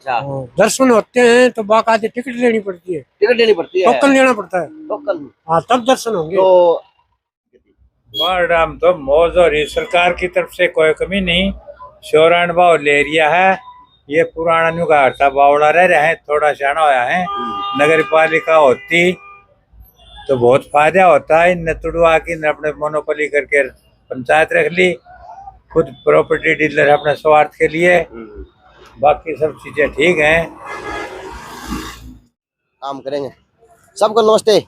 अच्छा, दर्शन होते हैं तो बाकायदे टिकट लेनी पड़ती है, टिकट लेनी पड़ती है, टोकन लेना पड़ता है। टोकन। हाँ, तब दर्शन होंगे। तो बारडाम तो मौज हो रही, सरकार की तरफ से कोई कमी नहीं। शोरण भाव ले रिया है। ये पुराना नुगार था, बावड़ा रह रहे हैं, थोड़ा शाना होया है। नगर पालिका होती तो बहुत फायदा होता है। इनने तुड़वा की इनने अपने मोनोपोली करके पंचायत रख ली, खुद प्रॉपर्टी डीलर अपने स्वार्थ के लिए। बाकी सब चीजें ठीक हैं। काम करेंगे। सबको नमस्ते।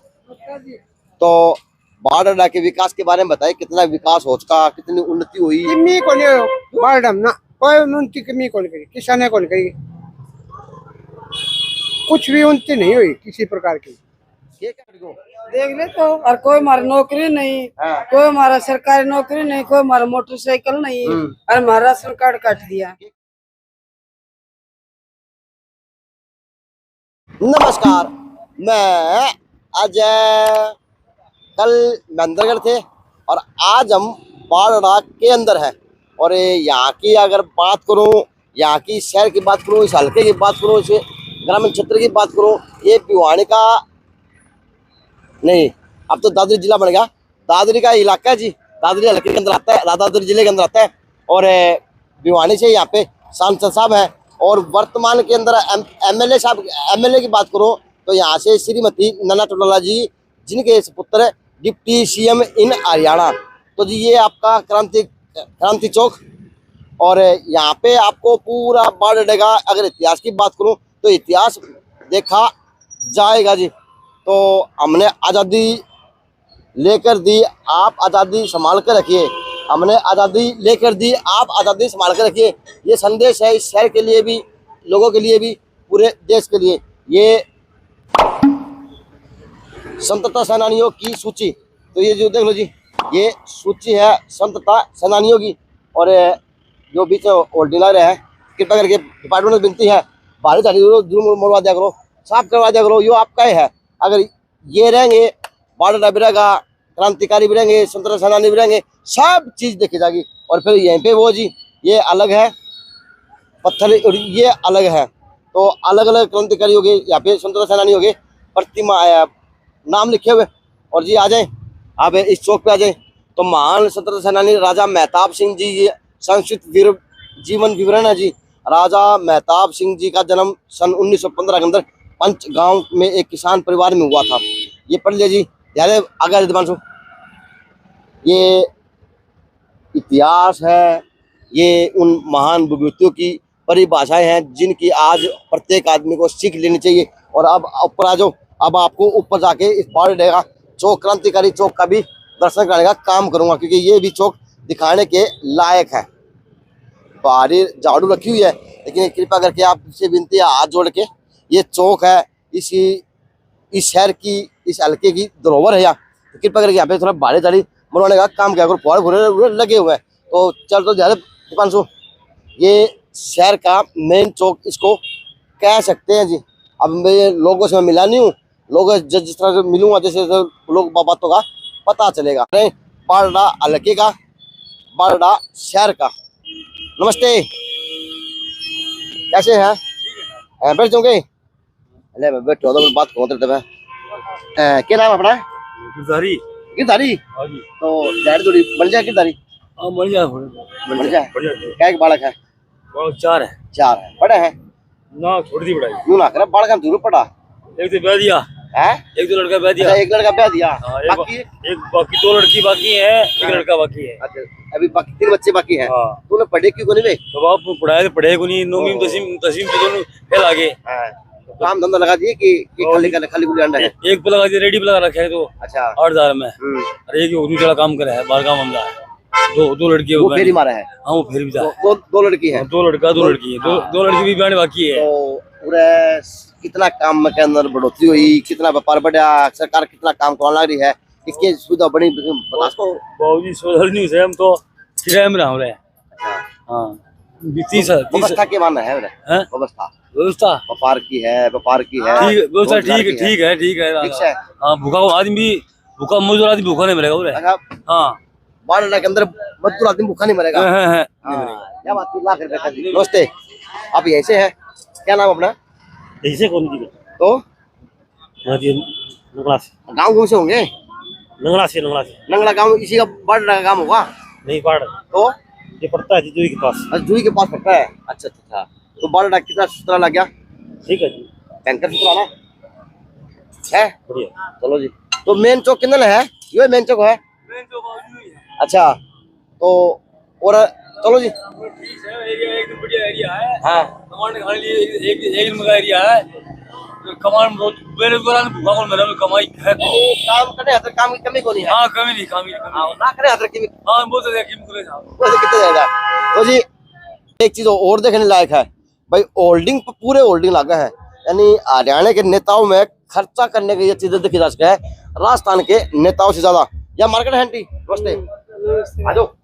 तो बारडा के विकास के बारे में बताइए, कितना विकास हो चुका, कितनी उन्नति हुई? कमी को नहीं बारडम ना कोई उन्नति कमी कौन करी, किसान कौन करी, कुछ भी उन्नति नहीं हुई किसी प्रकार की। देख ले तो, और कोई हमारा नौकरी नहीं, हाँ। कोई हमारा सरकारी नौकरी नहीं, कोई हमारा मोटरसाइकिल नहीं, और हमारा राशन कार्ड काट दिया। नमस्कार, मैं अजय। कल महेंद्रगढ़ थे और आज हम बारडा के अंदर हैं। और यहाँ की अगर बात करूँ, यहाँ की शहर की बात करूँ, इस हल्के की बात करूँ, इस ग्रामीण क्षेत्र की बात करूँ, ये भिवानी का नहीं, अब तो दादरी जिला बन गया। दादरी का इलाका है जी, दादरी हल्के के अंदर आता है, दादरी जिले के अंदर आता है। और भिवानी से यहाँ पे सांसद साहब हैं। और वर्तमान के अंदर एमएलए साहब, एमएलए की बात करो तो यहाँ से श्रीमती नैना चौटाला जी, जिनके पुत्र डिप्टी सीएम इन हरियाणा। तो जी ये आपका क्रांति चौक। और यहाँ पे आपको पूरा बारडा का अगर इतिहास की बात करूँ तो इतिहास देखा जाएगा जी। तो हमने आज़ादी लेकर दी, आप आज़ादी संभाल कर रखिए। हमने आज़ादी लेकर दी, आप आज़ादी संभाल कर रखिए। ये संदेश है इस शहर के लिए भी, लोगों के लिए भी, पूरे देश के लिए। ये स्वतंत्रता सेनानियों की सूची, तो ये जो देख लो जी, ये सूची है स्वतंत्रता सेनानियों की। और जो बीच होल्डिंग लग रहे हैं, कृपया करके डिपार्टमेंट में विनती है, भारी थारी जरूर मोड़वा दिया करो, साफ करवा दिया करो। यो आपका ही है। अगर ये रहेंगे, बारडा भी रहेगा, क्रांतिकारी भी रहेंगे, स्वतंत्रता सेनानी भी रहेंगे, सब चीज देखी जाएगी। और फिर यहीं पे वो जी, ये अलग है पत्थर और ये अलग है। तो अलग अलग क्रांतिकारी हो गए, यहाँ पे स्वतंत्रता सेनानी हो गए, प्रतिमा नाम लिखे हुए। और जी आ जाए, आप इस चौक पे आ जाए तो महान स्वतंत्रता सेनानी राजा मेहताब सिंह जी, ये संक्षिप्त जीवन विवरण है जी। राजा मेहताब सिंह जी का जन्म सन 1915 के अंदर पंच गांव में एक किसान परिवार में हुआ था। ये पढ़ लिया जी, याद आगे दिमाग। ये इतिहास है, ये उन महान विभूतियों की परिभाषाएं हैं जिनकी आज प्रत्येक आदमी को सीख लेनी चाहिए। और अब ऊपर आ जाओ, अब आपको ऊपर जाके इस बारडा का चौक, क्रांतिकारी चौक का भी दर्शन कराने का काम करूंगा, क्योंकि ये भी चौक दिखाने के लायक है। बाहरी झाड़ू रखी हुई है, लेकिन कृपया करके आपसे विनती है, हाथ जोड़ के, ये चौक है इस शहर की, इस हल्के की धरोहर है। यहाँ तो कृपया करके यहाँ पे थोड़ा भारी झाड़ी बनवाने का काम किया करो। फुहार भुरे लगे हुए हैं तो चल तो ज़्यादा 500। ये शहर का मेन चौक इसको कह सकते हैं जी। अब मैं लोगों से मिला नहीं हूँ, लोग जिस तरह से मिलूंगा, जैसे लोग बातों का पता चलेगा। बारडा हल्के का, बारडा शहर का। नमस्ते, कैसे हैं? बैठ जाओगे? अरे बैठो तो बात करो। क्या नाम अपना? गिरधारी। गिरधारी? तो दाढ़ी थोड़ी बन जाए गिरधारी? हाँ, बढ़ जाए, बन जाए। क्या एक बालक है? चार है। चार है। बड़े हैं ना, छोड़ दी पढ़ाई। यूं ना करे, बालक जरूर पढ़ा एक तो ब्याह दिया है, एक दो लड़का ब्याह दिया। अच्छा, एक लड़का ब्याह दिया। बाकी बाकी दो लड़की बाकी है, एक लड़का बाकी है। अच्छा, अभी बाकी 3 बच्चे बाकी हैं। तूने पढ़े क्यों नहीं बे? तो आप पढ़ाए तो पढ़े को नहीं, 9वीं 10वीं तो दोनों फेल आगे। काम धंधा लगा दिए कि खाली गुली अंडा है? एक पे लगा दिया, रेडी पे लगा रखा है। तो अच्छा, 8,000 में। और एक उर्दू चला काम करे है, बाहर का मामला है। दो लड़की वो फेरी मारा है। हाँ, वो फेरी भी था। दो लड़की है, दो लड़का दो लड़की है, दो लड़की भी बहन बाकी है। तो पूरे कितना काम के अंदर बढ़ोतरी हुई, कितना व्यापार बढ़ा, सरकार कितना काम करवा रही है, इसकी सुविधा बड़ी बता सको? बाबूजी सोचल नहीं से, हम तो किराए में रह रहे हैं। हाँ, 30 व्यवस्था के माना है व्यवस्था व्यापार की है, व्यवस्था ठीक है। हाँ, भूखा आदमी, भूखा मजदूर आदमी भूखा नहीं मरेगा। हाँ, बारडा के अंदर मजदूर आदमी भूखा नहीं मरेगा। क्या बात? लाख रुपए का। नमस्ते, आप यहीं से हैं? क्या नाम अपना? ऐसे कौन दी तो नंगला से गाँव से होंगे? नंगला से नंगला से नंगला गाँव इसी का बड़ा गाँव होगा? नहीं बाढ़ तो ये पड़ता है जिदुई के पास। जुई के पास पड़ता है। अच्छा अच्छा अच्छा। तो बड़ा कितना सुथरा लग गया? ठीक है जी, टैंकर सुथरा ना है? बढ़िया। चलो जी। तो मेन चौक किधर है? ये मेन चौक है? अच्छा। तो और चलो जी। एरिया एकदम बढ़िया एरिया है। हाँ कमांड खाने लिए एक नंबर एरिया है। तो कमांड बहुत बेरोजगार भूखा कौन मेरा में कमाई है तो काम करने हतर काम की कमी कोनी है। हाँ कमी नहीं कमी नहीं हाँ ना करे हतर की हाँ बहुत ज्यादा कीमत करे साहब। वैसे कितना जाएगा? तो जी एक चीज और देखने लायक है भाई, होल्डिंग पूरे होल्डिंग लगा है, यानी हरियाणा के नेताओं में खर्चा करने की ये चीजें देखी जा सकती है राजस्थान के नेताओं से ज्यादा। या मार्केट है आंटी? नमस्ते। आ जाओ।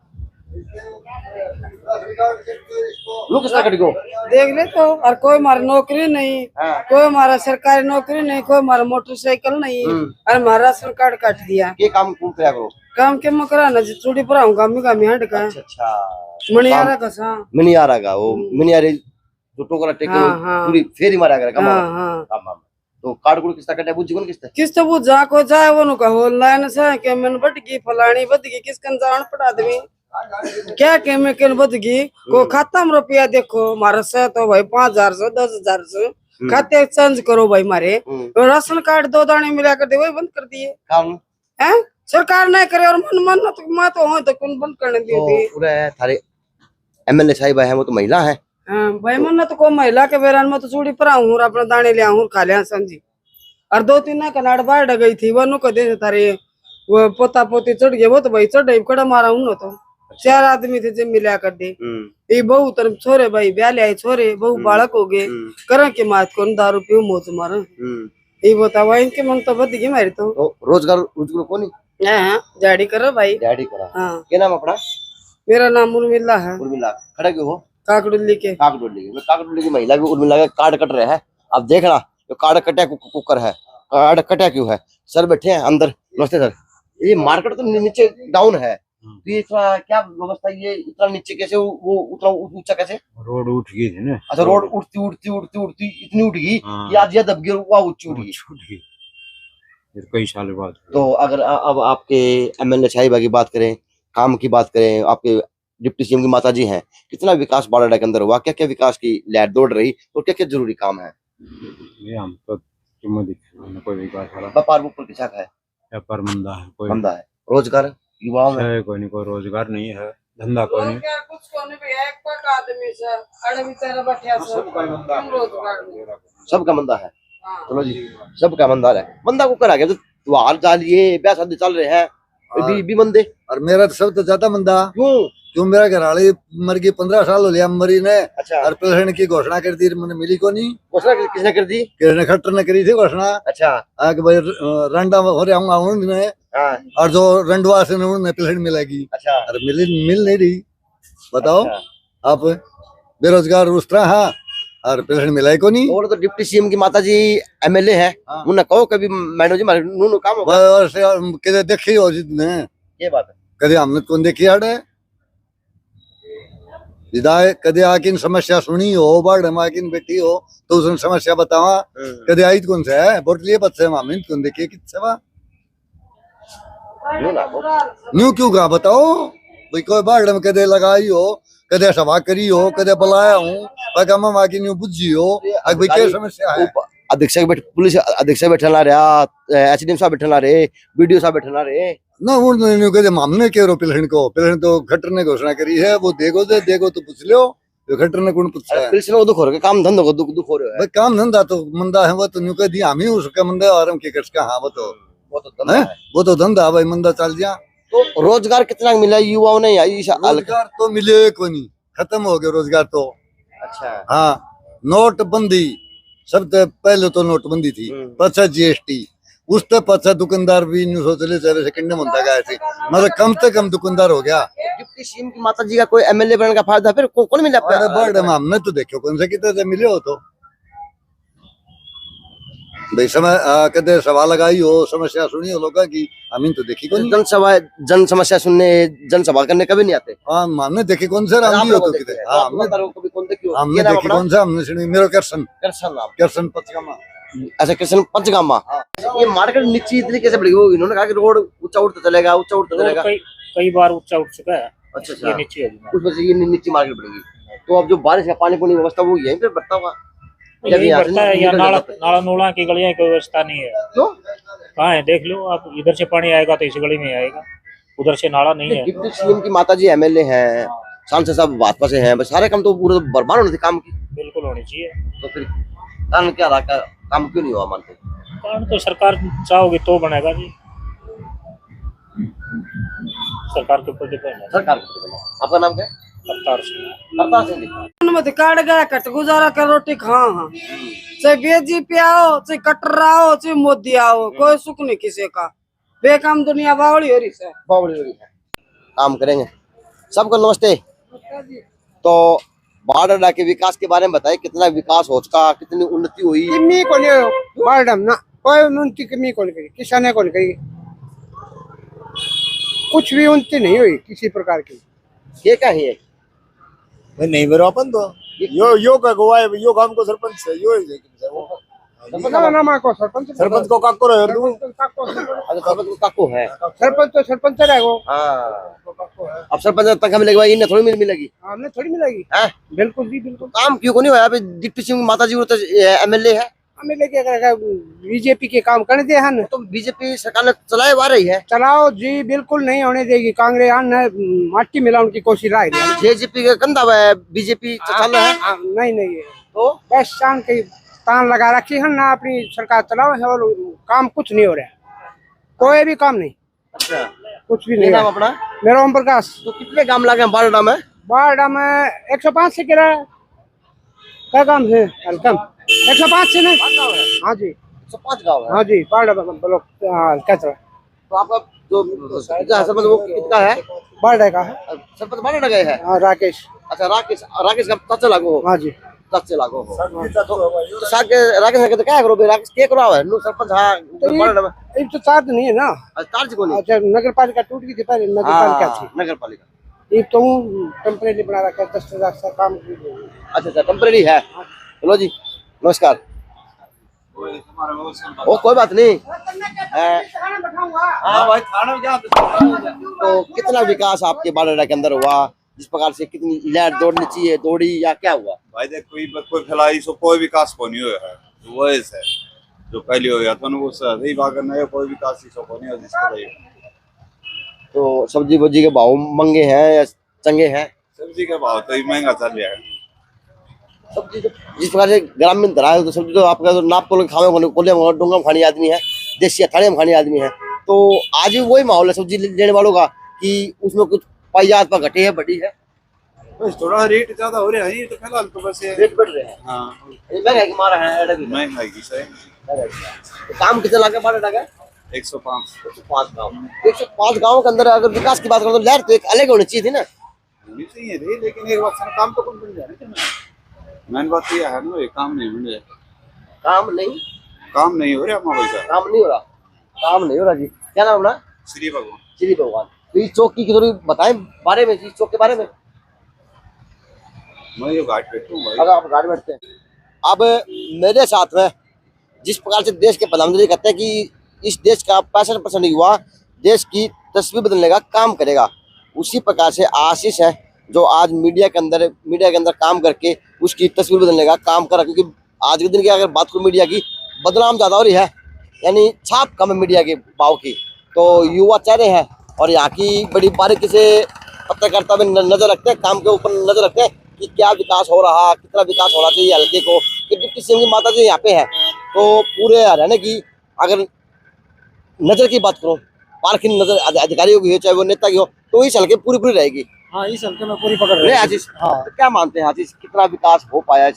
लोग किस तरह को देख ले तो, और कोई मारा नौकरी नहीं, हाँ। कोई मारा सरकारी नौकरी नहीं, कोई मारा मोटरसाइकिल नहीं, और मारा राशन कार्ड काट दिया। ये काम कौन किया करो? काम के मकराना जी चूड़ी पर आऊंगा गामी हट का अच्छा अच्छा। मणियारा का सा। मिनियारा का वो मिनियारे जो टोकरा टेके हाँ, हाँ। पूरी फेरी मारा कर काम। हाँ हाँ काम तो कार्ड कुड़ किस तरह कटे बुझी कौन किस तरह? किस तो वो जा को जाए वो नुका हो लाइन से के मन बटगी फलानी बदगी किस कन जान पड़ा आदमी क्या के में किन बदगी को खाता में रुपया देखो मारा से तो भाई 5,000 से 10,000 से खाते चेंज करो भाई मारे। तो राशन कार्ड 2 दाने मिला कर दे वही बंद कर दिए काम हैं सरकार नहीं करे और मन मन तो मैं तो हो तो कौन बंद करने दी थी। तो पूरा थारे एमएलए साहिब है वो तो महिला है। हाँ भाई मन तो को महिला के बेरान में तो चूड़ी पर आऊं और अपने दाने ले आऊं खा लिया समझी। और 2-3 ना कनाड़ बाढ़ गई थी वो नुको दे तारे वो पोता पोती चढ़ गए वो तो भाई चढ़ कड़ा मारा हूं तो 4 आदमी थे जो मिला कर दे। ये बहू तरफ छोरे भाई ब्याह ले आए छोरे बहू बालक हो गए कर के मात को दारू पीऊ मौज मार ये बतावा इनके मन तो बद गई मारी तो रोजगार रोजगार कोनी हाँ जाड़ी करो भाई डैडी करा। हाँ क्या नाम अपना? मेरा नाम उर्मिला है उर्मिला। खड़ा क्यों हो? काकड़ुल्ली के काकडोली की महिला की उर्मिला का कार्ड कट रहे हैं। अब देखना जो कार्ड कटा कुकर है, कार्ड कटा क्यों है? सर बैठे हैं अंदर। नमस्ते सर। ये मार्केट तो नीचे डाउन है, तो ये इतना क्या व्यवस्था? ये इतना नीचे कैसे वो उतना ऊंचा कैसे? रोड उठ गई थी ना। अच्छा रोड उठती उठती उठती उठती इतनी उठ गई कि आज यह दब गई वहाँ ऊंची उठ गई। छूट गई फिर कई साल बाद। तो अगर अब आपके एमएलए साहिबा की बात करें, काम की बात करें, आपके डिप्टी सीएम की माता जी हैं, कितना विकास बाड़ा के अंदर हुआ? क्या क्या विकास की लहर दौड़ रही और क्या क्या जरूरी काम है? ये हम तो क्यों दिख कोई विकास वाला व्यापार ऊपर किसा है? व्यापार मंदा है, कोई बंदा है। रोजगार युवाओं में है कोई नहीं, कोई रोजगार नहीं है, धंधा कोई नहीं। कुछ कोने पे एक पक आदमी से अड़े बेचारा बैठा से रोजगार नहीं। सबका मंदा है। चलो जी सबका मंदा है। मंदा को करा गया तो त्योहार चालिए ब्याह शादी चल रहे हैं भी मंदे। और मेरा तो सब तो ज्यादा मंदा। क्यों मेरा घर वाली मर गई 15 साल हो लिया मरी ने। अच्छा। और पेंशन की घोषणा कर दी मैंने मिली को नहीं। घोषणा किसने कर दी? किसने खट्टर ने करी थी घोषणा। अच्छा। आगे भाई रंडा हो रहा हूँ उन्होंने। हाँ। और जो रंडवा से उन्हें पेंशन मिलेगी। अच्छा। और मिल नहीं रही बताओ। अच्छा। आप बेरोजगार उस तरह हाँ और पेंशन मिला को नहीं। और तो डिप्टी सीएम की माता जी एमएलए है। हाँ। उन्हें कहो कभी मैडम जी मारे नूनू काम होगा। और से कदे देखी हो जितने ये बात है। कदे हमने कौन देखी आड़े विदाय कदे आकिन समस्या सुनी हो बाढ़ में आकिन बैठी हो तो उसने समस्या बतावा कदे आई कौन से है वोट लिए बच्चे मामी कौन देखिए कितने वा न्यू क्यों कहा बताओ भाई कोई बाढ़ में कदे लगाई हो कदे सभा करी हो कदे बुलाया हूँ पगा आकिन न्यू बुझी हो भाई क्या समस्या है? अधीक्षक बैठ पुलिस अधीक्षक बैठना रहा, एसडीएम साहब बैठना रहे, बीडीओ साहब बैठना रहे ना उन्होंने कहते मामने कह रहे पिलहन को पिलहन तो खट्टर ने घोषणा करी है वो देखो तो पूछ लो तो खट्टर ने कौन पूछा है? पुलिस को दुख हो रहा है, काम धंधों को दुख हो रहा है। भाई काम धंधा तो मंदा है वो तो न्यू कह दिया हम ही उसका मंदा और हम की कर हाँ वो तो धंधा भाई मंदा चल गया। तो रोजगार कितना मिला युवाओं ने? रोजगार तो मिले को नहीं खत्म हो गया रोजगार तो। अच्छा। हाँ नोटबंदी सबसे पहले तो नोटबंदी थी पचा जीएसटी उससे पचा दुकानदार भी न्यू सोच ले सेकंड में गए थे मतलब कम से कम दुकानदार हो गया। डिप्टी सीएम की माता जी का कोई एमएलए बनने का फायदा फिर कौन मिला? बर्ड हमने तो देखो कौन से कितने से मिले हो तो भाई समय कदे सवाल लगाई हो, समस्या सुनी हो लोगों की, हमें तो देखी कौन। जन समस्या सुनने, जनसभा करने कभी नहीं आते। हाँ, हमने देखी कौन सर, हम भी हो तो किधर। हाँ, हमने कभी कौन देखी हो? हमने ये नाम देखी अपना? कौन सा, हमने सुनी मेरा कृष्ण कृष्ण नाम। कृष्ण पचकामा। अच्छा, कृष्ण पंचगामा। ये मार्केट नीचे इतनी कैसे बढ़ी? वो इन्होंने कहा कि रोड ऊंचा उठता चलेगा, ऊंचा उठता चलेगा। कई बार ऊंचा उठ चुका है। अच्छा ये नीचे है जी। उस वजह से ये नीचे मार्केट बढ़ेगी। तो अब जो बारिश का पानी पुनी व्यवस्था वो यहीं पे बढ़ता होगा। यही बढ़ता है, या नाला नूला की गलियां की व्यवस्था नहीं है। क्यों? कहाँ है देख लो आप, इधर से पानी आएगा तो इस गली में आएगा, उधर से नाला नहीं है। डिप्टी सीएम की माता जी एमएलए हैं, सांसद साहब भाजपा से हैं, बस सारे काम तो पूरे बर्बाद होने थे काम की। बिल्कुल होनी चाहिए। तो फिर कारण क्या रहा, काम क्यों नहीं हुआ मानते? कारण तो सरकार चाहोगी तो बनेगा जी, सरकार के ऊपर डिपेंड है। सरकार को। आपका नाम क्या है? अवतार सिंह। करतार सिंह जी। मत काट गया कट गुजारा कर रोटी खा। हाँ, चाहे बीजेपी आओ, चाहे कटर आओ, चाहे मोदी आओ, कोई सुख नहीं किसी का। बेकाम दुनिया बावड़ी हो रही है। बावड़ी हो रही है। काम करेंगे। सबको नमस्ते। तो बारडा के विकास के बारे में बताइए, कितना विकास हो चुका, कितनी उन्नति हुई? किमी को नहीं बारडम ना कोई उन्नति किमी को नहीं करी, किसाने को नहीं करी, कुछ भी उन्नति नहीं हुई किसी प्रकार की। ये क्या है? नहीं मेरा अपन तो यो का गोवा है, यो काम को सरपंच है, यो ना को सरपंच को काको रहे हो सरपंच को काको है। सरपंच तो सरपंच है वो। हाँ, अब सरपंच तक हमें लगवाई, इन्हें थोड़ी मिलेगी। हमने थोड़ी मिलेगी। हैं? बिल्कुल जी बिल्कुल। काम क्यों को नहीं हुआ? अभी डिप्टी सिंह माता जी तो एमएलए है। हमें लेके बीजेपी के काम करने दे हन। तो बीजेपी सरकार ने चलाए आ रही है। चलाओ जी, बिल्कुल नहीं होने देगी। कांग्रेस माटी मिलाने की कोशिश रहा है। जेजेपी का कंधा है, बीजेपी चल रहा है। नहीं नहीं है तो बस शान के तान लगा रखी है ना, अपनी सरकार चलाओ है और काम कुछ नहीं हो रहा है, कोई भी काम नहीं। अच्छा, कुछ भी ये नहीं। नाम अपना? मेरा ओम प्रकाश। तो कितने काम लगे हैं बारडा में? बारडा में 105 से गिरा है। क्या काम है? हल्कम 105 से ना। हाँ जी, 105 गाँव है। हाँ जी, बारडा ब्लॉक क्या चला। तो आपका जो सरपंच वो कितना है? बारडा का है। सरपंच बारडा गए है। हाँ, राकेश। अच्छा, राकेश का चाचा लागो हो। हाँ जी, चाचे लागो हो। तो साके राकेश का क्या करो? राकेश के करो है नो सरपंच। हाँ, बारडा में ये तो चार्ज नहीं है ना। चार्ज को नहीं। अच्छा, नगर पालिका टूट गई थी पहले, नगर पालिका थी। नगर पालिका। ये तो टेम्परेरी बना रखा है, 10,000 का काम। अच्छा, टेम्परेरी है। चलो जी, नमस्कार। ओ कोई बात नहीं। हाँ भाई, थाना में तो कितना विकास आपके बारडा के अंदर हुआ? जिस प्रकार से कितनी लाइट दौड़नी चाहिए, दौड़ी या क्या हुआ? भाई देख, कोई फैलाई सो कोई विकास को नहीं हुआ है। वो है जो पहले हो गया था ना, वो सही बात है, कोई विकास ही को नहीं है। तो सब्जी वब्जी के भाव महंगे हैं या चंगे हैं? सब्जी का भाव तो महंगा चल रहा है। सब्जी तो जिस प्रकार से ग्रामीण धरा है, तो सब्जी तो आपका तो नाप तोल खावे कोले डोंगा में खानी आदमी है, देसी थाने में खानी आदमी है। तो आज भी वही माहौल है सब्जी लेने वालों का कि उसमें कुछ पाइजात पर घटे है, बढ़ी है। बस थोड़ा रेट ज्यादा हो रहा है, तो फिलहाल तो बस रेट बढ़ रहे हैं। हाँ, महंगाई मारा है। महंगाई की सही। तो काम कितना लगा बारडा का? 105 गाँव। 105 गाँव के अंदर अगर विकास की बात करें तो लहर तो एक अलग होनी चाहिए थी ना। होनी चाहिए थी, लेकिन एक बात काम तो कौन बन जाए। मेन बात यह है ना, काम नहीं बन रहा। काम नहीं हो रहा हमारे साथ। काम नहीं हो रहा जी। क्या नाम अपना? श्री भगवान। श्री भगवान। तो इस चौक की थोड़ी बताएं बारे में, इस चौक के बारे में। मैं ये घाट बैठूं भाई। अगर आप गाड़ी बैठते हैं। अब मेरे साथ में जिस प्रकार से देश के प्रधानमंत्री कहते हैं कि इस देश का 65% युवा देश की तस्वीर बदलने का काम करेगा, उसी प्रकार से आशीष है जो आज मीडिया के अंदर काम करके उसकी तस्वीर बदलने का काम कर रहा है। क्योंकि आज के दिन की अगर बात करूं मीडिया की, बदनाम ज्यादा हो रही है, यानी छाप कम है मीडिया के भाव की। तो युवा चेहरे हैं और यहाँ की बड़ी बारीकी से पत्रकारिता में नजर रखते हैं, काम के ऊपर नजर रखते हैं कि क्या विकास हो रहा, कितना विकास होना चाहिए हल्के को। कि डिप्टी सीएम की माता जी यहाँ पे है, तो पूरे हरियाणा की अगर नजर की बात करूं, पार्किंग नजर अधिकारियों की हो चाहे वो नेता की हो, तो इस हल्के पूरी रहेगी। हाँ, इस हल्के में पूरी पकड़ रहे आशीष। हाँ, तो क्या मानते हैं आशीष, कितना विकास हो पाया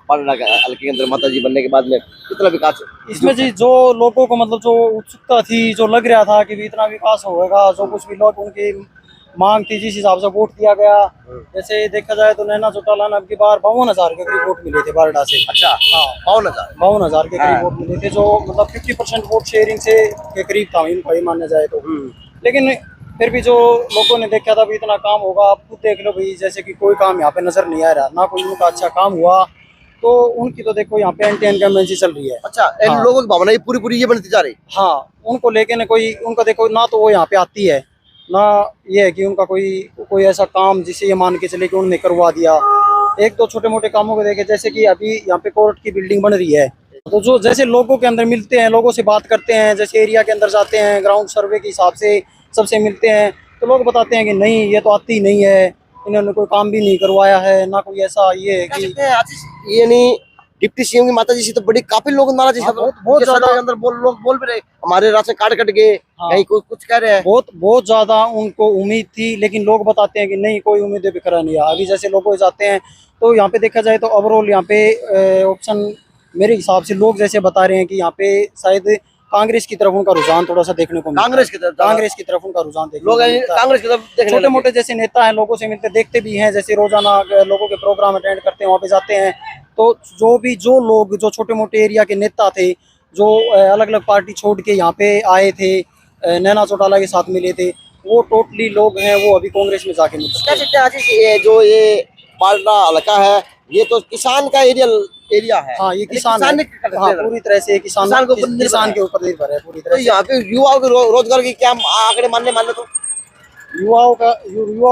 बारडा हल्के के अंदर माता जी बनने के बाद में? कितना विकास इसमें जी जो लोगों को मतलब जो उत्सुकता थी, जो लग रहा था कि भी इतना विकास होगा, जो कुछ भी लोग उनकी मांग थी जिस हिसाब से वोट दिया गया। जैसे देखा जाए तो नैना चौटाला ने अब की बार 52,000 के करीब वोट मिले थे बारडा से। अच्छा, हाँ, 52,000 के करीब वोट मिले थे, जो मतलब 50% वोट शेयरिंग से के करीब था इनका, ये माना जाए तो। लेकिन फिर भी जो लोगों ने देखा था भी इतना काम होगा, आप खुद देख लो भाई, जैसे कि कोई काम यहाँ पे नजर नहीं आ रहा, ना कोई उनका अच्छा काम हुआ। तो उनकी तो देखो यहाँ पे एंटी इनकम्बेंसी चल रही है। अच्छा, इन हाँ। लोगों की भावना ये पूरी ये बनती जा रही। हाँ, उनको लेके ना कोई उनका देखो, ना तो वो यहाँ पे आती है, ना ये है कि उनका कोई ऐसा काम जिसे ये मान के चले कि उन्होंने करवा दिया। एक दो छोटे मोटे कामों को देखे, जैसे कि अभी यहाँ पे कोर्ट की बिल्डिंग बन रही है, तो जो जैसे लोगों के अंदर मिलते हैं, लोगों से बात करते हैं, जैसे एरिया के अंदर जाते हैं, ग्राउंड सर्वे के हिसाब से सबसे मिलते हैं, तो लोग बताते हैं कि नहीं, ये तो आती नहीं है, इन्होंने कोई काम भी नहीं करवाया है, ना कोई ऐसा ये है कि ये नहीं, डिप्टी सीएम की माता जी से तो बड़ी काफी लोग नाराज है। हाँ, बहुत ये ज्यादा सदन के अंदर लोग बोल भी रहे हमारे राशन कार्ड कट गए, हाँ। कहीं कुछ कह रहे हैं। बहुत ज्यादा उनको उम्मीद थी, लेकिन लोग बताते हैं कि नहीं, कोई उम्मीदें बेकरार नहीं है। अभी जैसे लोग जाते हैं तो यहाँ पे देखा जाए तो ओवरऑल यहाँ पे ऑप्शन मेरे हिसाब से लोग जैसे बता रहे हैं कि यहाँ पे शायद कांग्रेस की तरफ उनका रुझान थोड़ा सा देखने को मिलता है। कांग्रेस की तरफ उनका रुझान देखने लोग को मिलता है। कांग्रेस की तरफ देखने छोटे लगे। मोटे जैसे नेता हैं, लोगों से मिलते देखते भी हैं, जैसे रोजाना लोगों के प्रोग्राम अटेंड करते हैं, वहाँ पे जाते हैं, तो जो लोग जो छोटे मोटे एरिया के नेता थे, जो अलग अलग पार्टी छोड़ के यहाँ पे आए थे, नैना चौटाला के साथ मिले थे, वो टोटली लोग हैं वो अभी कांग्रेस में जाके मिल कह सकते हैं आशीष, ये जो ये पालना हल्का है, ये तो किसान का एरिया है। हाँ, ये किसान ने है। करते हाँ, हैं। पूरी तरह से किसान के ऊपर निर्भर है पूरी तो तरह से। यहाँ पे युवाओं के रोजगार की क्या आंकड़े मानने तो युवाओं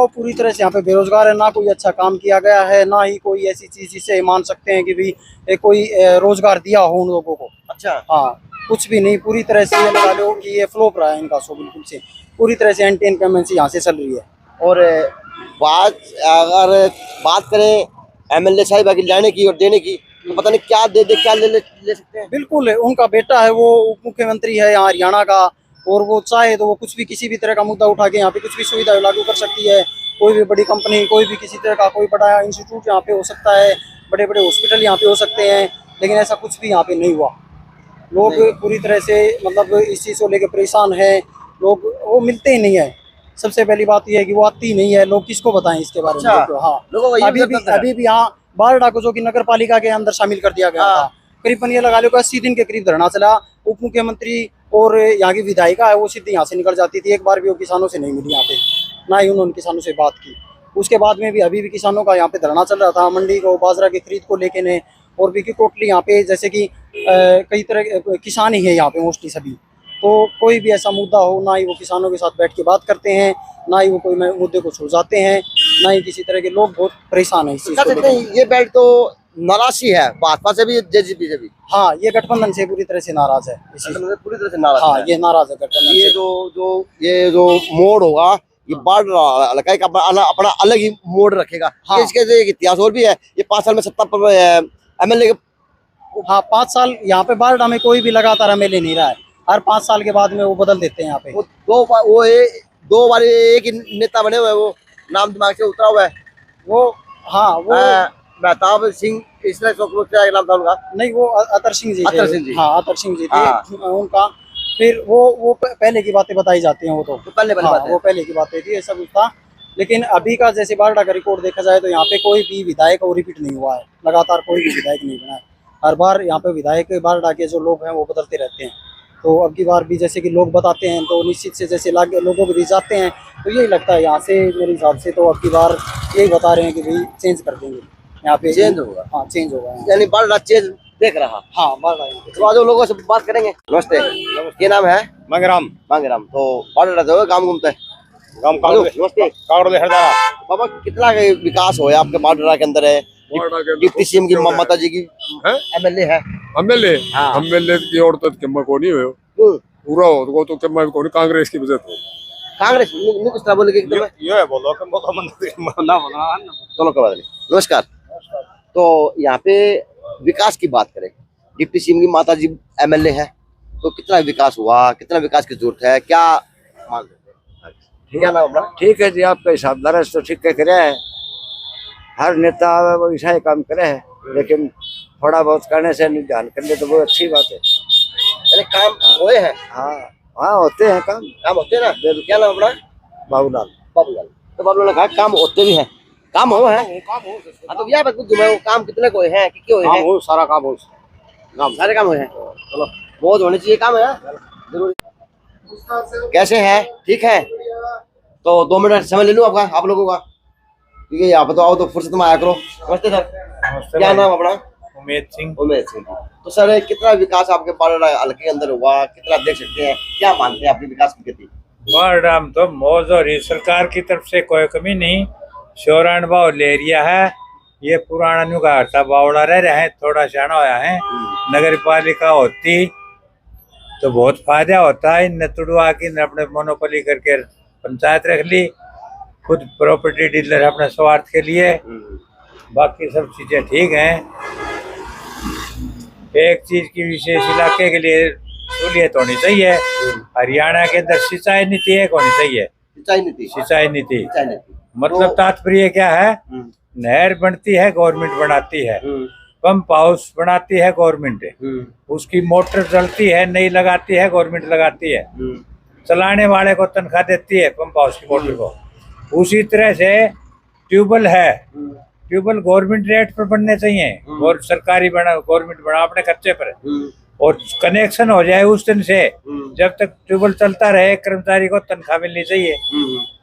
पूरी तरह से यहाँ पे बेरोजगार है, ना कोई अच्छा काम किया गया है, ना ही कोई ऐसी चीज जिससे मान सकते हैं कि भी कोई रोजगार दिया हो उन लोगों को। अच्छा, हाँ, कुछ भी नहीं, पूरी तरह से ये लगा लो कि ये फ्लॉप रहा है इनका शो, बिल्कुल से पूरी तरह से एंटी इनकम्बेंसी यहाँ से चल रही है। और अगर बात करें एमएलए साहिब की लाने की और देने की, तो पता नहीं क्या क्या ले सकते हैं। बिल्कुल, उनका बेटा है, वो उप मुख्यमंत्री है यहाँ हरियाणा का, और वो चाहे तो वो कुछ भी किसी भी तरह का मुद्दा उठा के यहाँ पे कुछ भी सुविधा लागू कर सकती है। कोई भी बड़ी कंपनी, कोई भी किसी तरह का कोई बड़ा इंस्टीट्यूट यहाँ पे हो सकता है, बड़े बड़े हॉस्पिटल यहाँ पे हो सकते हैं, लेकिन ऐसा कुछ भी यहाँ पे नहीं हुआ। लोग पूरी तरह से मतलब इस चीज़ को लेकर परेशान है, लोग वो मिलते ही नहीं है। सबसे पहली बात यह है कि वो आती नहीं है, लोग किसको बताएं इसके बारे में। अच्छा, हाँ, अभी भी यहाँ बारडा को, जो कि नगर पालिका के अंदर शामिल कर दिया गया था, करीबन ये लगा लो 80 दिन के करीब धरना चला। उप मुख्यमंत्री और यहाँ की विधायिका है, वो सीधे यहाँ से निकल जाती थी, एक बार भी वो किसानों से नहीं मिली यहाँ पे, ना ही उन्होंने किसानों से बात की। उसके बाद में भी अभी भी किसानों का यहाँ पे धरना चल रहा था, मंडी को बाजरा की खरीद को लेके ने, और भी की टोटली यहाँ पे जैसे कि कई तरह किसान ही है यहाँ पे मोस्टली सभी, तो कोई भी ऐसा मुद्दा हो, ना ही वो किसानों के साथ बैठ के बात करते हैं, ना ही वो कोई मुद्दे को सुलझाते हैं, ना ही किसी तरह के। लोग बहुत परेशान है इस चीज को लेकर। ये बेल्ट तो नाराज ही है भाजपा से भी, जेजेपी से भी। हाँ, ये गठबंधन से पूरी तरह से नाराज है, पूरी तरह से नाराज। हाँ, ये नाराज है गठबंधन। ये जो मोड़ होगा, ये बाढ़ हल्का का अपना अलग ही मोड़ रखेगा। हाँ। इसके एक इतिहास और भी है, ये 5 साल में सत्ता पर एमएलए। हाँ, 5 साल यहाँ पे बारडा में कोई भी लगातार एमएलए नहीं रहा है, हर 5 साल के बाद में वो बदल देते हैं यहाँ पे। दो बार एक ही नेता बने हुए हैं, वो नाम दिमाग से उतरा हुआ है वो। हाँ, वो मेहताब सिंह, इस तरह क्या नाम था उनका? नहीं, वो अतर सिंह जी थे। अतर सिंह जी। हाँ, अतर सिंह जी थे। हाँ। उनका फिर वो पहले की बातें बताई जाती हैं, वो तो पहले हाँ, वो पहले की बातें थी, ऐसा कुछ था। लेकिन अभी का जैसे बारडा का रिकॉर्ड देखा जाए तो यहाँ पे कोई भी विधायक वो रिपीट नहीं हुआ है, लगातार कोई भी विधायक नहीं बना है। हर बार यहाँ पे विधायक बारडा के जो लोग हैं वो बदलते रहते हैं। तो अब की बार भी जैसे कि लोग बताते हैं, तो निश्चित से जैसे लोगों को रिझाते हैं, तो यही लगता है यहाँ से मेरे हिसाब से। तो अब की बार यही बता रहे हैं कि भाई चेंज कर देंगे यहाँ पे, चेंज होगा। हाँ, चेंज होगा, यानी बारडा चेंज देख रहा। हाँ, बारडा। तो आज लोगों से बात करेंगे। नमस्ते, क्या नाम है? मंगराम मांगराम। तो बारडा तो काम घूमते हैं। नमस्ते बाबा, कितना विकास हो आपके बारडा के अंदर है? डिप्टी सीएम की माता जी की एमएलए है। एमएलए हाँ। एमएलए की और तो किम्मा को नहीं हुए पूरा हो तो किम्मा को कांग्रेस की वजह तो कांग्रेस किस तरह बोले एकदम ये है बोलो कि ना बोला। चलो कोई बात नहीं। नमस्कार। तो यहाँ पे विकास की बात करें, डिप्टी सीएम की माता जी एमएलए है, तो कितना विकास हुआ, कितना विकास की जरूरत है, क्या मान क्या नाम अपना? ठीक है जी, आपका हिसाब दरस तो ठीक है करे है, हर नेता वो ऐसा ही काम करे है, लेकिन थोड़ा बहुत करने से ध्यान कर ले तो वो अच्छी बात है। काम हुए हैं? हाँ हाँ, होते हैं काम होते हैं ना। क्या नाम अपना? बाबूलाल। बाबूलाल। तो बाबूलाल ने कहा काम होते भी हैं, काम हो है। हाँ तो यहाँ पे कुछ वो काम कितने को है कि क्यों है? हो सारा काम हो, सारे काम हुए हैं। चलो बहुत होने चाहिए काम है जरूर। कैसे है? ठीक है। तो 2 मिनट समय ले लूँ आपका, आप लोगों का, ठीक है? आप बताओ तो फुर्सत में आया करो। नमस्ते सर, क्या नाम अपना? उमेद सिंह। उमेद सिंह। तो सर कितना विकास आपके बारडा हल्के के अंदर हुआ, कितना देख सकते हैं, क्या मानते हैं अपने विकास की गति? बारडा में तो मौज हो रही, सरकार की तरफ से कोई कमी नहीं। शोरान बाउल एरिया है, ये पुराना नुगार था, बावड़ा रह रहे हैं, थोड़ा शाना होया है। नगर पालिका होती तो बहुत फायदा होता है। इन तुड़वा की न अपने मोनोपोली करके पंचायत रख ली, खुद प्रॉपर्टी डीलर अपने स्वार्थ के लिए, बाकी सब चीजें ठीक हैं। एक चीज की विशेष इलाके के लिए सहूलियत होनी चाहिए। हरियाणा के अंदर सिंचाई नीति एक होनी चाहिए। सिंचाई नीति मतलब तात्पर्य क्या है? नहर बनती है गवर्नमेंट बनाती है, पंप हाउस बनाती है गवर्नमेंट, उसकी मोटर चलती है नहीं लगाती है गवर्नमेंट लगाती है, चलाने वाले को तनख्वाह देती है पंप हाउस की मोटर को। उसी तरह से ट्यूबवेल है, ट्यूबवेल गवर्नमेंट रेट पर बनने चाहिए और सरकारी बना, गवर्नमेंट बना अपने खर्चे पर, और कनेक्शन हो जाए उस दिन से जब तक ट्यूबवेल चलता रहे कर्मचारी को तनख्वाह मिलनी चाहिए,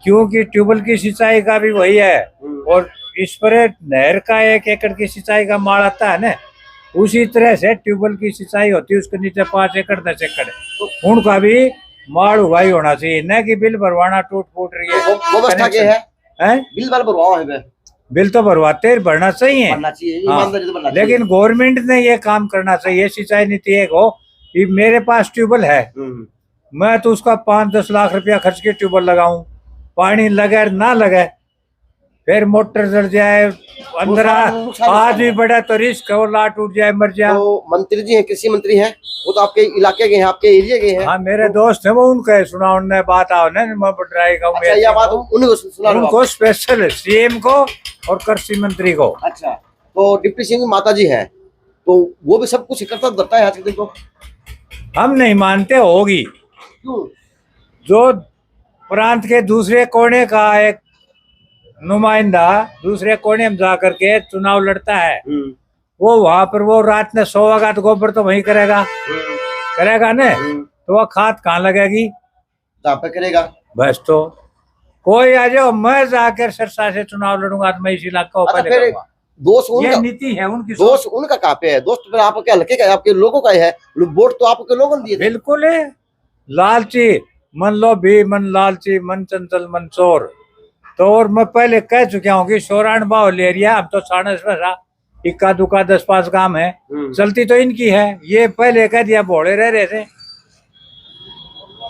क्योंकि ट्यूबवेल की सिंचाई का भी वही है। और इस पर नहर का 1 एकड़ की सिंचाई का माल आता है ना, उसी तरह से ट्यूबवेल की सिंचाई होती है, उसके नीचे 5 एकड़ 10 एकड़ उनका भी माल उगाई होना चाहिए, न कि बिल भरवाना टूट फूट रही है। व्यवस्था क्या है? बिल भरवाओ है, बिल तो भरवाते भरना चाहिए, हाँ। लेकिन गवर्नमेंट ने ये काम करना चाहिए, सिंचाई नीति एक हो कि मेरे पास ट्यूबवेल है, मैं तो उसका 5-10 लाख रुपया खर्च के ट्यूबवेल लगाऊं, पानी लगे ना लगे, फिर मोटर जल जाए, अंदर आज भी बड़ा तो रिस्क है, वो लाट टूट जाए मर जाए। तो मंत्री जी हैं, कृषि मंत्री हैं, वो तो आपके इलाके के हैं, आपके एरिया के हैं। हाँ मेरे दोस्त है, वो उनका सुना उनने बात आओ ना, मैं बढ़ाई का उनको स्पेशल सीएम को और कृषि मंत्री को। अच्छा, तो डिप्टी सिंह माता जी है, तो वो भी सब कुछ करता धरता है आज के दिन को? हम नहीं मानते होगी। क्यों? जो प्रांत के दूसरे कोने का एक नुमाइंदा दूसरे कोने में जा करके चुनाव लड़ता है, वो वहां पर वो रात में सोएगा तो गोबर तो वही करेगा ना, तो वो खाद कहाँ लगेगी? पे करेगा। बस तो कोई आ जाओ, मैं जाकर सरसा से चुनाव लड़ूंगा तो मैं इस इलाका को दोस्त उनका, ये नीति है उनकी। दोस्त उनका कहाँ पे है? दोस्त फिर आपके हल्के का, आपके लोगों का है, वोट तो आपके लोगों ने दिए। बिल्कुल है, लालची मन लो भी, मन लालची मन चंचल मन चोर। तो और मैं पहले कह चुका हूँ कि शोरान बाहुल एरिया, अब तो 60 इक्का दुक्का 10-5 काम है, चलती तो इनकी है। ये पहले कह दिया भोड़े रह रहे थे,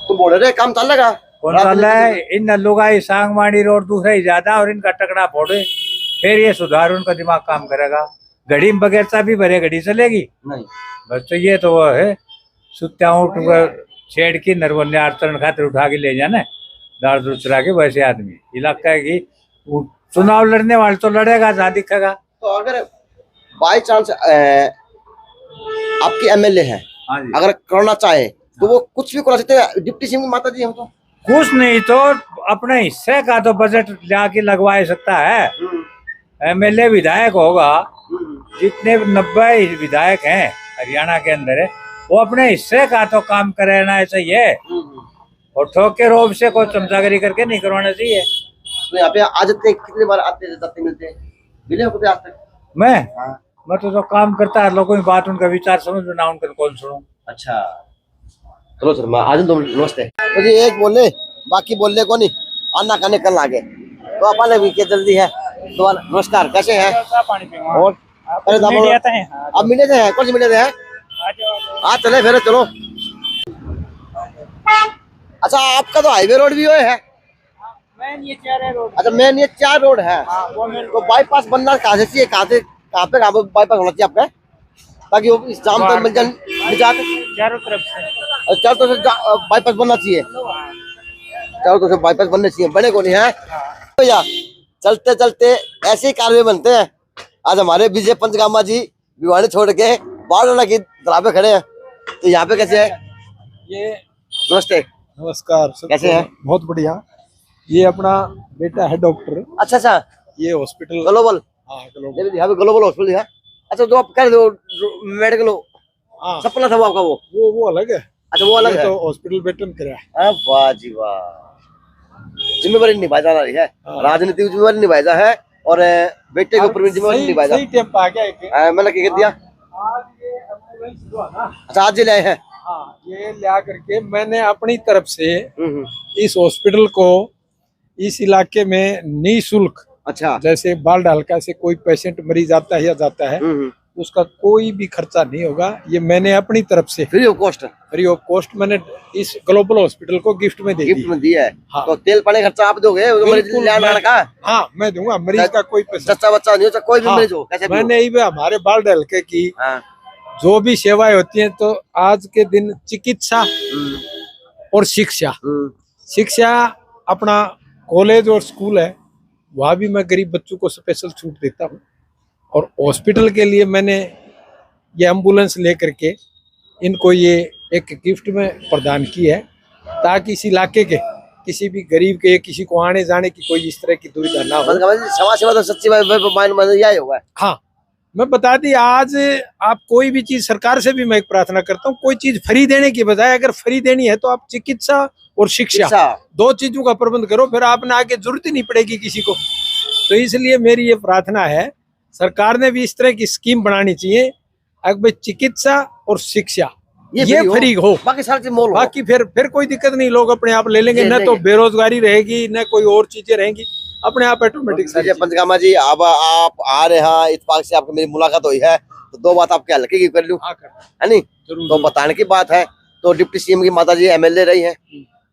तो बोले रहे काम चल लगा, कौन चल रहा है? इन लुगाई सांगवाड़ी रोड दूसरा ही ज्यादा और इनका टकड़ा फोड़े, फिर ये सुधार उनका दिमाग काम करेगा। घड़ी में बगैर चाबी भरे घड़ी चलेगी नहीं। बस तो ये तो वो है सुत्या उठ छेड़ की नरवन्य आचरण खातिर उठा के ले जाना दार दूर चुरा के, वैसे आदमी इलाका की चुनाव लड़ने वाले तो लड़ेगा, जहाँ दिखेगा। तो अगर बाई चांस आपके एमएलए हैं, अगर करना चाहे तो वो कुछ भी करा सकते हैं? डिप्टी सिंह माता जी हम तो कुछ नहीं तो अपने हिस्से का तो बजट लाके लगवा सकता है। एमएलए विधायक होगा, जितने 90 विधायक हैं हरियाणा के अंदर, वो अपने हिस्से का तो काम कराना चाहिए, और ठोके रोब से कोई चमचागिरी करके नहीं करवाना चाहिए। तो यहाँ पे आ जाते कितने बार आते जाते मिलते हैं? मिले हो कभी आज तक? मैं तो काम करता है, लोगों की बात उनका विचार समझ ना, उनका कौन सुनूं। अच्छा चलो सर, मैं आज तुम नमस्ते। तो जी एक बोले बाकी बोलने को नहीं, आना खाने कल आगे तो अपन भी क्या जल्दी है। तो नमस्कार, कैसे हैं? और अरे अब मिले थे हैं, कौन सी मिले थे हैं? आज चले फिर चलो। अच्छा आपका तो हाईवे रोड भी है? अच्छा मेन ये 4 रोड है, तो बाईपास बनना कहाँ से चाहिए? कहाँ पे बाईपास होना चाहिए आपका, ताकि वो इस जाम तक मिल जाए चारों तरफ से बाईपास बनना चाहिए, चारों तरफ से बाईपास बनने चाहिए, बने को नहीं है भैया। चलते चलते ऐसे ही कार्य बनते हैं। आज हमारे विजय पंचगामा जी भिवानी छोड़ के बारडोला की दरा पे खड़े हैं, तो यहाँ पे कैसे है? ये नमस्ते। नमस्कार, कैसे हैं? बहुत बढ़िया। ये अपना बेटा है डॉक्टर, अच्छा अच्छा, ये हॉस्पिटल ग्लोबल, हाँ यहाँ पे ग्लोबल हॉस्पिटल है। अच्छा, जो आप कह रहे हो मेडिकल हाँ सपना था वो आपका, वो अलग है। अच्छा वो अलग ये है। तो हॉस्पिटल वेतन करा है। वाह जी वाह, जिम्मेवारी निभाई जा रही है, हाँ। राजनीति की जिम्मेवारी निभाई जा है और बेटे के ऊपर भी जिम्मेवारी निभाई जा। सही टाइम पे आ गया एक। मैंने क्या कह दिया, आज ये एम्बुलेंस जो है ना, अच्छा आज ले आए हैं। हाँ ये लिया करके मैंने अपनी तरफ से इस हॉस्पिटल को इस इलाके में निःशुल्क, अच्छा जैसे बाल हल्का से कोई पेशेंट मरीज आता है या जाता है, उसका कोई भी खर्चा नहीं होगा। ये मैंने अपनी तरफ से फ्री ऑफ कॉस्ट मैंने इस ग्लोबल हॉस्पिटल को गिफ्ट में दे दी। गिफ्ट में दिया है। हाँ। तो तेल पानी खर्चा आप दोगे, बिल्कुल का? हाँ मैं दूंगा, मरीज का कोई पैसा। बच्चा बच्चा नहीं हो, कोई भी हाँ, मरीज हो, कैसे भी हो। मैंने ही हमारे बाल हल्के की हाँ। जो भी सेवाएं होती हैं, तो आज के दिन चिकित्सा और शिक्षा अपना कॉलेज और स्कूल है, वहाँ भी मैं गरीब बच्चों को स्पेशल छूट देता हूँ। और हॉस्पिटल के लिए मैंने ये एम्बुलेंस लेकर के इनको ये एक गिफ्ट में प्रदान की है, ताकि इस इलाके के किसी भी गरीब के, किसी को आने जाने की कोई इस तरह की दुविधा ना हो। समाज सेवा तो सच्ची यही होगा। हाँ मैं बता दी, आज आप कोई भी चीज, सरकार से भी मैं एक प्रार्थना करता हूँ, कोई चीज फ्री देने की बजाय अगर फ्री देनी है तो आप चिकित्सा और शिक्षा दो चीजों का प्रबंध करो, फिर आपने आगे जरूरत ही नहीं पड़ेगी किसी को। तो इसलिए मेरी ये प्रार्थना है, सरकार ने भी इस तरह की स्कीम बनानी चाहिए, अगर चिकित्सा और शिक्षा ये फ्री हो, बाकी सारी चीज मोल हो। बाकी फिर कोई दिक्कत नहीं, लोग अपने आप ले लेंगे, न तो बेरोजगारी रहेगी न कोई और चीजें रहेंगी, अपने आप ऑटोमेटिक। पंचकामा जी, अब आप आ रहे हैं, इत्तेफाक से आपकी मेरी मुलाकात हुई है, तो दो बात आपके हल्के की कर लूं, है नहीं? तो बताने की बात है, तो डिप्टी सीएम की माता जी एमएलए रही है,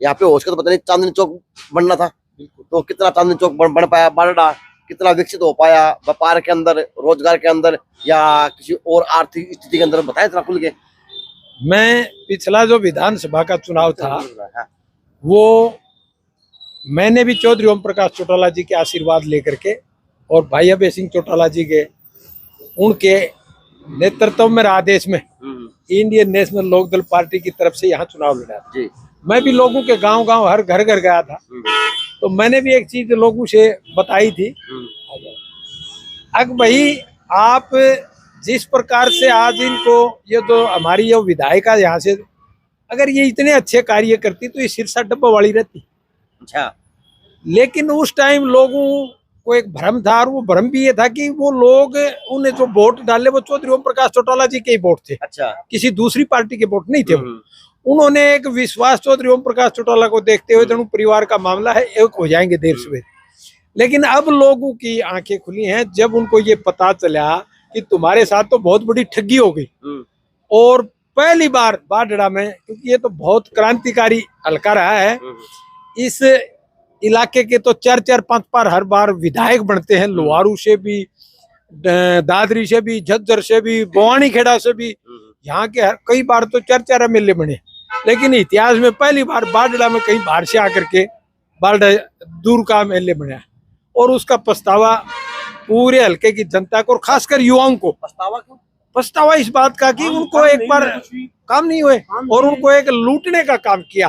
यहाँ पे होश का तो पता नहीं चांदनी चौक बनना था, तो कितना चांदनी चौक बन पाया, बारडा कितना विकसित हो पाया, व्यापार के अंदर, रोजगार के अंदर, या किसी और आर्थिक स्थिति के अंदर, बताए इतना खुल के। मैं पिछला जो विधानसभा का चुनाव था, वो मैंने भी चौधरी ओम प्रकाश चौटाला जी के आशीर्वाद लेकर के और भाई अभय सिंह चौटाला जी के उनके नेतृत्व में आदेश में इंडियन नेशनल लोकदल पार्टी की तरफ से यहाँ चुनाव लड़ा था। मैं भी लोगों के गांव हर घर गया था, तो मैंने भी एक चीज लोगों से बताई थी, अब भाई आप जिस प्रकार से आज इनको, ये तो हमारी ये विधायिका यहाँ से, अगर ये इतने अच्छे कार्य करती तो ये सिरसा डब्बा वाली रहती। अच्छा, लेकिन उस टाइम लोगों को एक भ्रम था, और वो भ्रम भी ये था कि वो लोग उन्हें जो वोट डाले वो चौधरी ओम प्रकाश चौटाला जी के ही वोट थे। अच्छा, किसी दूसरी पार्टी के वोट नहीं थे। उन्होंने एक विश्वास चौधरी ओम प्रकाश चौटाला को देखते हुए, दोनों परिवार का मामला है, एक हो जाएंगे देर सवेर। लेकिन अब लोगों की आंखें खुली हैं, जब उनको ये पता चला कि तुम्हारे साथ तो बहुत बड़ी ठगी हो गई, और पहली बार बाडड़ा में, क्योंकि ये तो बहुत क्रांतिकारी हल्का रहा है, इस इलाके के तो 4-4, 5 हर बार विधायक बनते हैं, लोहारू से भी, दादरी से भी, झज्जर से भी, बवानी खेड़ा से भी, यहाँ के कई बार तो 4-4 एमएलए बने। लेकिन इतिहास में पहली बार बाडड़ा में कहीं बाहर से आकर के बाडड़ा दूर का एमएलए बना, और उसका पछतावा पूरे हल्के की जनता को और खासकर युवाओं को पछतावा इस बात का कि उनको एक बार काम नहीं हुए, और उनको एक लूटने का काम किया,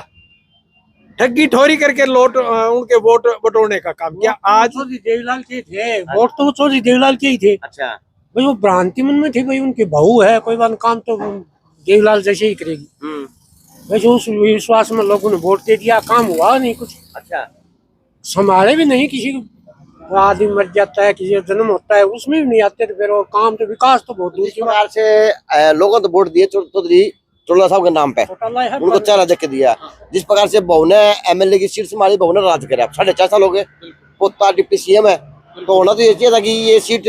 ठगी ठोरी करके उनके वोट बटोरने का काम किया। आज देवीलाल के थे वोट, तो चौधरी देवीलाल के ही थे। अच्छा, भाई वो भ्रांति मन में थे, भाई उनकी बहू है, कोई बात काम तो देवीलाल जैसे ही करेगी। वैसे उस विश्वास में लोगों ने वोट दे दिया, काम हुआ नहीं कुछ। अच्छा, संभाले भी नहीं, किसी आदमी मर जाता है, किसी का जन्म होता है, उसमें भी नहीं आते, तो फिर वो काम तो, विकास तो बहुत दूर की बात से लोगों ने वोट दिए चौधरी चौटाला साहब के नाम पे, उनको चेहरा देख के दिया। जिस प्रकार से बहू ने एमएलए की सीट संभाली, बहू ने राज करे, 4.5 साल हो गए, पोता डिप्टी सीएम है, तो होना तो ये चाहिए था कि ये सीट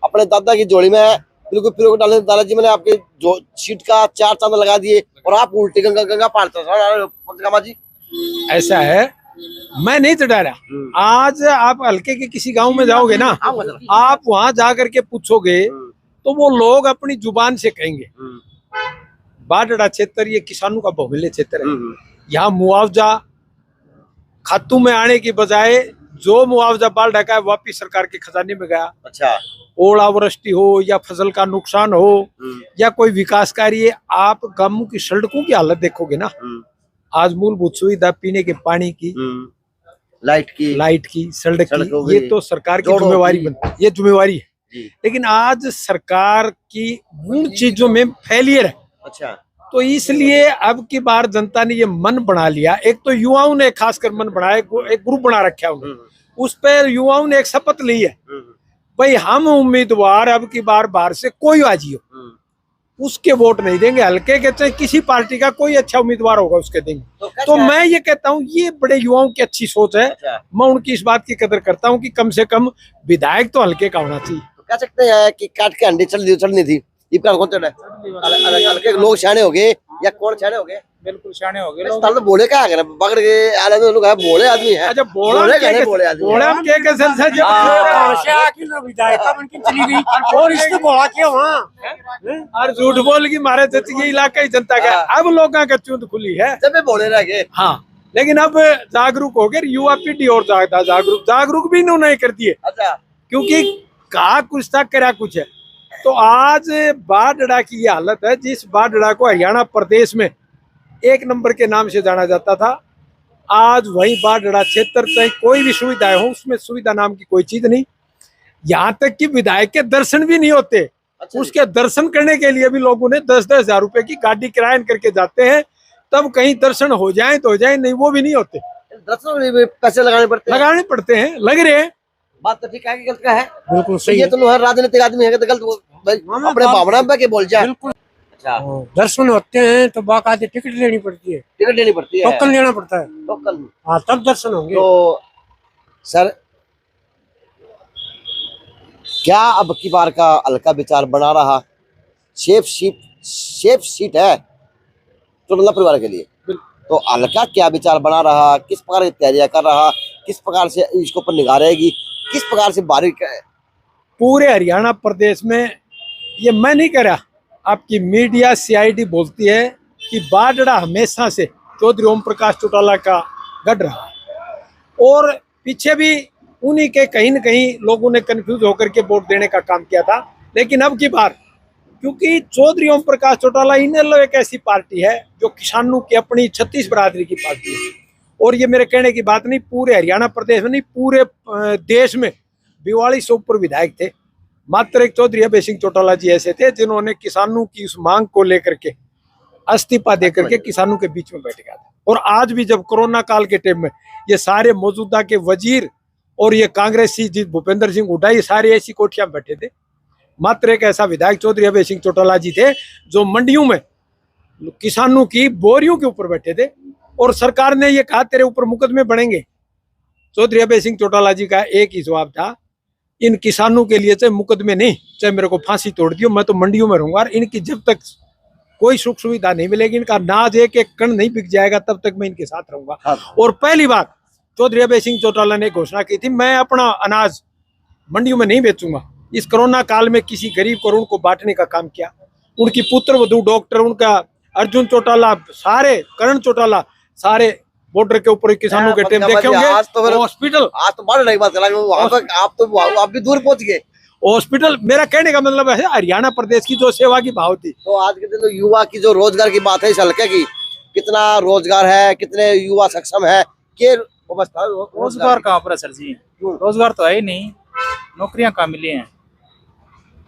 अपने दादा की जोड़ी में है, बिल्कुल फिर डाले, दादाजी मैंने आपके जो सीट का 4 चांद लगा दिए, और आप उल्टी गंगा पालते जी। ऐसा है, मैं नहीं तो डरा। आज आप हल्के के किसी गांव में जाओगे ना, आप वहां जाकर के पूछोगे तो वो लोग अपनी जुबान से कहेंगे, बाडड़ा क्षेत्र ये किसानों का बहुमूल्य क्षेत्र है, यहाँ मुआवजा खातों में आने की बजाय जो मुआवजा बाडड़ा का है वापिस सरकार के खजाने में गया। अच्छा, ओलावृष्टि हो या फसल का नुकसान हो या कोई विकास कार्य, आप गांवों की सड़कों की हालत देखोगे ना, आज मूलभूत सुविधा पीने के पानी की, लाइट की, सड़क सड़क हो की, ये गई, तो सरकार की रोड जिम्मेवारी होगी। बनती है, ये जिम्मेवारी है। जी। लेकिन आज सरकार की उन चीजों में फेलियर है, अच्छा। तो इसलिए अब की बार जनता ने ये मन बना लिया। एक तो युवाओं ने खासकर मन बनाया, एक ग्रुप बना रखा है उन्होंने, उस पर युवाओं ने एक शपथ ली है, भाई हम उम्मीदवार अब की बार बाहर से कोई आजी हो उसके वोट नहीं देंगे, हल्के के चाहे किसी पार्टी का कोई अच्छा उम्मीदवार होगा उसके देंगे। तो मैं ये कहता हूँ ये बड़े युवाओं की अच्छी सोच है। मैं उनकी इस बात की कदर करता हूँ कि कम से कम विधायक तो हल्के का होना चाहिए। तो कह सकते हैं कि काट के अंडे चढ़नी थी, ये कौन चढ़ रहा है? हल्के लोग सियाने हो गए या कौन सियाने हो गए? बिल्कुल सियाने हो गए लोग। तो बोले क्या है, पकड़ के आले तो लोग है, बोले आदमी है। अच्छा बोले आदमी बोला के कैसे से जब चली गई और इसने बोला क्या वहाँ और झूठ बोल की मारे ये इलाका ही जनता का। अब लोगों का चूंद खुली है, जब बोले रह गए। हाँ, लेकिन अब जागरूक हो गए, युवा पीढ़ी और जागरूक भी इन्होंने कर दिए। अच्छा। क्योंकि कहा कुछ था करा कुछ है। तो आज बाढ़ की ये हालत है, जिस बाढ़ को हरियाणा प्रदेश में एक नंबर के नाम से जाना जाता था, आज वही बाढ़ क्षेत्र चाहे कोई भी सुविधाएं हो उसमें सुविधा नाम की कोई चीज नहीं। यहाँ तक कि विधायक के दर्शन भी नहीं होते। अच्छा। उसके दर्शन करने के लिए भी लोगों ने 10-10 हजार रुपए की गाड़ी किराया करके जाते हैं, तब कहीं दर्शन हो जाए तो हो जाए, नहीं वो भी नहीं होते। दर्शन में पैसे लगाने पड़ते हैं, लग रहे हैं। बात तो ठीक है कि गलत का है? बिल्कुल सही ये तो हर राजनीतिक आदमी है तो गलत अपने भावना पे के बोल जाए। बिल्कुल। अच्छा। दर्शन होते हैं तो बाकायदे टिकट लेनी पड़ती है, टिकट लेनी पड़ती है, टोकन लेना पड़ता है, टोकन। हाँ तब दर्शन होंगे। तो सर क्या अब की बार का हल्का विचार बना रहा? सेफ सीट है चोटला परिवार के लिए, तो हल्का क्या विचार बना रहा, किस प्रकार की तैयारियां कर रहा, किस प्रकार से इसको पर निगाह रहेगी, किस प्रकार से बारीक पूरे हरियाणा प्रदेश में? ये मैं नहीं कह रहा, आपकी मीडिया सीआईडी बोलती है कि बाढ़ हमेशा से चौधरी ओम प्रकाश चौटाला का गढ़ रहा है, और पीछे भी उन्हीं के कहीं न कहीं लोगों ने कंफ्यूज होकर के वोट देने का काम किया था। लेकिन अब की बार क्योंकि चौधरी ओम प्रकाश चौटाला इनेलो एक ऐसी पार्टी है जो किसानों की अपनी 36 बरादरी की पार्टी है, और ये मेरे कहने की बात नहीं, पूरे हरियाणा प्रदेश में नहीं पूरे देश में 4200 ऊपर विधायक थे। मात्र एक चौधरी अभय सिंह चौटाला जी ऐसे थे जिन्होंने किसानों की उस मांग को लेकर के इस्तीफा देकर के किसानों के बीच में बैठ गया था। और आज भी जब कोरोना काल के टाइम में ये सारे मौजूदा के वजीर और ये कांग्रेसी जी भूपेंद्र सिंह हुड्डा ये सारे ऐसी कोठियां में बैठे थे, मात्र एक ऐसा विधायक चौधरी अभय सिंह चौटाला जी थे जो मंडियों में किसानों की बोरियों के ऊपर बैठे थे, और सरकार ने ये कहा तेरे ऊपर मुकदमे बढ़ेंगे। चौधरी अभय सिंह चौटाला जी का एक ही जवाब था, इन किसानों के लिए चाहे मुकदमे नहीं, चाहे मेरे को फांसी तोड़ दियो, मैं तो मंडियों में रहूंगा, और इनकी जब तक कोई सुख सुविधा नहीं मिलेगी, इनका नाज एक एक कण नहीं बिक जाएगा, तब तक मैं इनके साथ रहूंगा। और पहली बात चौधरी अभय सिंह चौटाला ने घोषणा की थी, मैं अपना अनाज मंडियों में नहीं बेचूंगा। इस कोरोना काल में किसी गरीब को उनको बांटने का काम किया। उनकी पुत्र वधू डॉक्टर उनका अर्जुन चौटाला, सारे करण चौटाला, सारे बॉर्डर के ऊपर किसानों के टाइम देखे होंगे। हॉस्पिटल आज तो बाढ़ बात आप भी दूर पहुंच गए। हॉस्पिटल, मेरा कहने का मतलब है हरियाणा प्रदेश की जो सेवा की भाव थी। तो आज के दिन तो युवा की जो रोजगार की बात है इस हल्के की, कितना रोजगार है, कितने युवा सक्षम है, के अवस्था रोजगार कहाँ पर है सर जी? रोजगार तो है ही नहीं, नौकरियां कहाँ मिली हैं?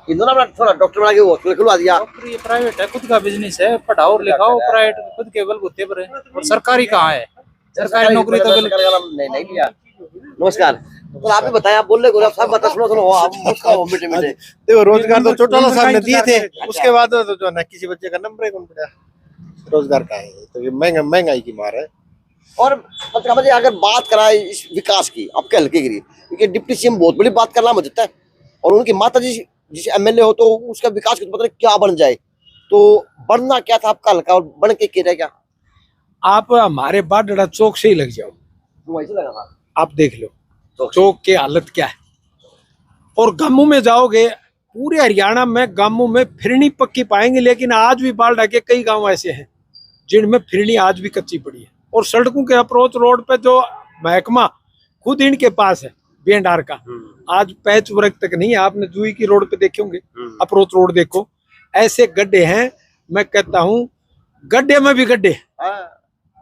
इन्होंने थोड़ा डॉक्टर बना के हॉस्पिटल खुलवा दिया। ये प्राइवेट है, खुद का बिजनेस है, पढ़ाओ लिखाओ, प्राइवेट खुद के बलबूते पर है, और सरकारी कहाँ है? सरकारी नौकरी तो नहीं लिया। नमस्कार, तो आप भी बताएं, आप बोल रहे सब बता, सुनो देखो रोजगार तो चौटाला साहब ने दिए थे, उसके बाद तो जो ना किसी बच्चे का नंबर कौन पड़ा, रोजगार का है तो ये महंगाई की मार है। और अगर बात कराए इस विकास की आपके हल्के की, क्योंकि डिप्टी सीएम बहुत बड़ी बात करना मुझे है, और उनकी माता जी जिस एमएलए हो तो उसका विकास की मतलब क्या बन जाए, तो बनना क्या था आपका हल्का और बन के क्या क्या? आप हमारे बाढ़ चौक से ही लग जाओ, वैसे लगा था, आप देख लो चौक की हालत क्या है। और गांवों में जाओगे, पूरे हरियाणा में गांवों में फिरनी पक्की पाएंगे, लेकिन आज भी बाढ़ के कई गांव ऐसे हैं जिनमें फिरनी आज भी कच्ची पड़ी है। और सड़कों के अप्रोच रोड पे जो महकमा खुद इनके पास है बीएनआर का, आज पैच वर्क तक नहीं है। आपने जुई की रोड पे देखे होंगे, अप्रोच रोड देखो, ऐसे गड्ढे हैं। मैं कहता हूँ गड्ढे में भी गड्ढे,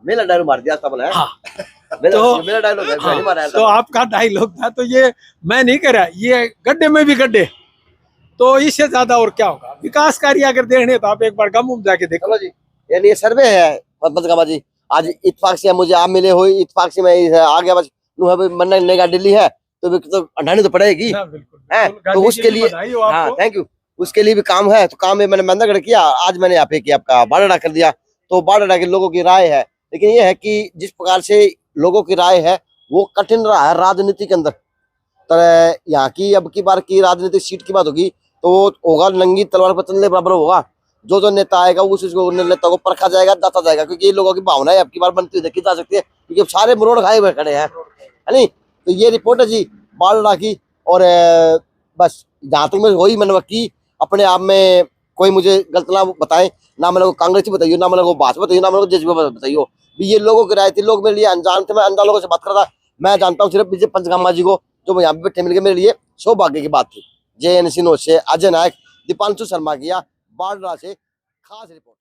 मेला डायरो मार दिया सब है। हाँ, तो मेरा डायलॉग है, हाँ, पहली बार आया था। तो आपका डायलॉग था, तो ये मैं नहीं कह रहा, ये गड्ढे में भी गड्ढे, तो इससे ज्यादा और क्या होगा। विकास कार्य अगर देखने तो आप एक बार गम जाके देखो। चलो जी, यानी ये सर्वे है पंचगामा जी, आज इत्तेफाक से मुझे आप मिले हो, इत्तेफाक से मैं आ गया, बस मन नई गाड़ी ली है तो हटानी तो पड़ेगी हाँ, बिल्कुल, है, बिल्कुल, तो गाड़ी उसके के लिए लिए बधाई हो हाँ आपको। थैंक यू, उसके लिए भी काम है, तो काम में मैंने मंदागढ़ किया, आज मैंने यहाँ पे किया आपका बारडा कर दिया। तो बारडा के लोगों की राय है, लेकिन ये है कि जिस प्रकार से लोगों की राय है वो कठिन रहा है राजनीति के अंदर। तो यहाँ की अब की बार की राजनीतिक सीट की बात होगी तो होगा नंगी तलवार पर चलने बराबर होगा। जो नेता आएगा उस नेता को परखा जाएगा, जाता जाएगा, क्योंकि ये लोगों की भावना है अब की बार बनती हुई देखी जा सकती है, क्योंकि अब सारे मरोड़ खाए हुए खड़े हैं, है नहीं। तो ये रिपोर्ट है जी बारडा की। और बस जहाँ तक मैं वही मैंने की, अपने आप में कोई मुझे गलत ना बताए, ना मेरे को कांग्रेस बताइए, ना मेरे को भाजपा बताइए, ना मेरे को जेजेपी बताइए। ये लोगों की राय थी, लोग मेरे लिए अनजान थे, मैं अनजान लोगों से बात कर रहा था। मैं जानता हूँ सिर्फ विजय पंचगामा जी को, जो यहाँ पे बैठे मिलकर मेरे लिए सौभाग्य की बात थी। JNC न्यूज़ से अजय नायक, दीपांशु शर्मा किया बारडा से खास रिपोर्ट।